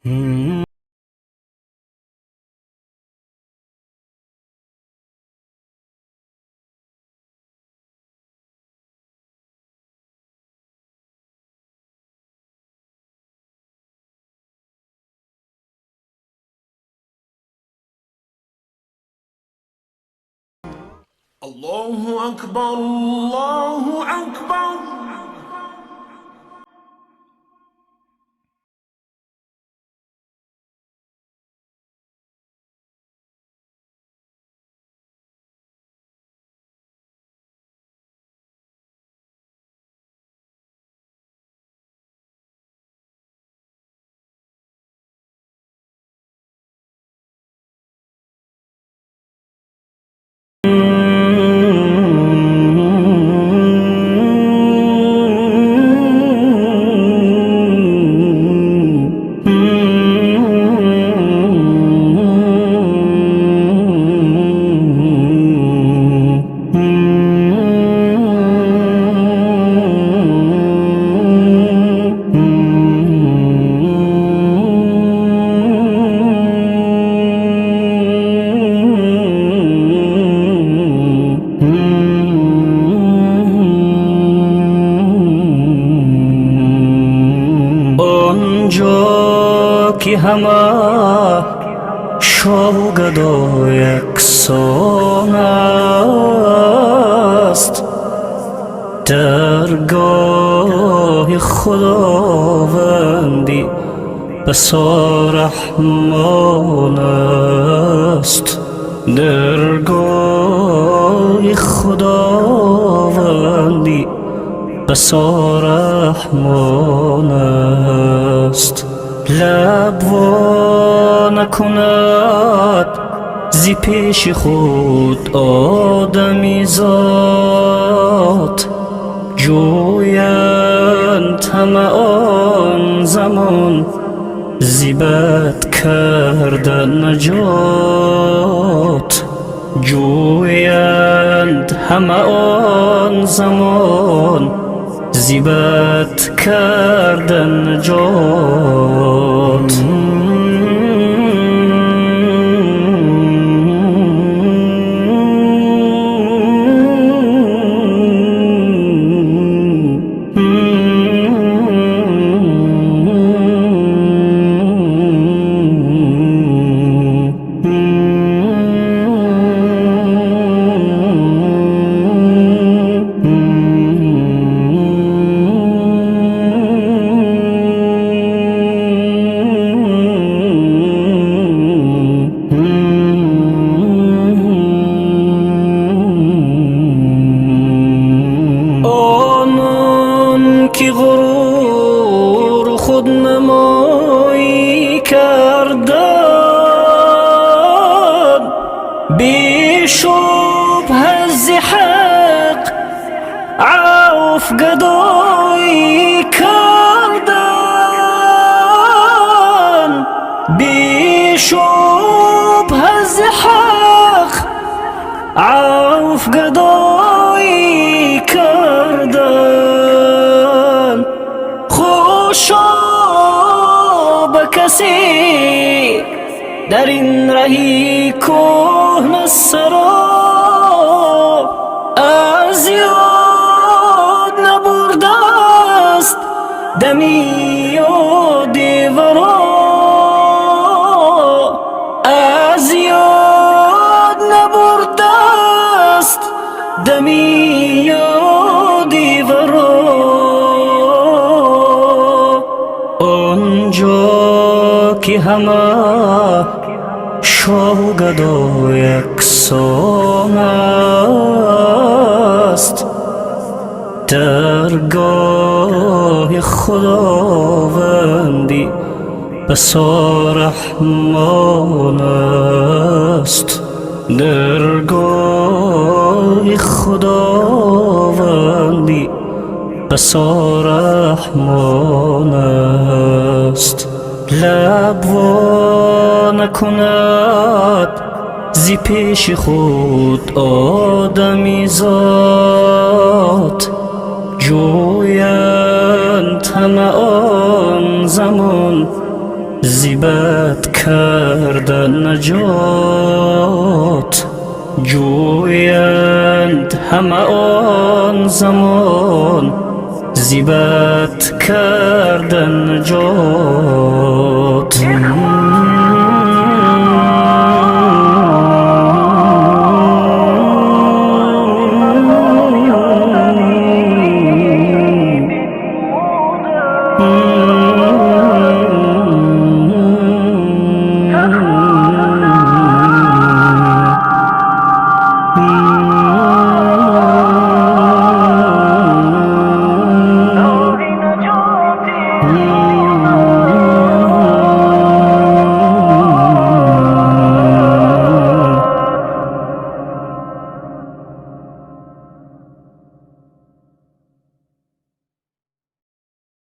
الله أكبر الله أكبر. که همه شوگد و یکسان است، درگاه خداوندی بسا رحمان است، درگاه خداوندی بسا رحمان است. لب وا نکند زی پیش خود آدمی ذات، جویند همه آن زمان زی بد کردن نجات، جویند همه آن زمان زی بد کردن نجات. که غرور خود نمایی کردن، بی شبهه ز حق عوف گدایی کردن، بی شبهه ز حق عوف گدایی کردن. خوشا به کسی در این رهی کهنه سرا از یاد نبرده است دمی یادی ورا، از یاد نبرده است دمی یادی ورا. آنجا که همه شوگد و یکسان است، درگاه خداوندی بسا رحمان است، درگاه خداوندی بسا رحمان است. لب وا نکند زی پیش خود آدمی ذات، جویند همه آن زمان زیبت کردن نجات، جویند همه آن زمان زیبت کردن نجات.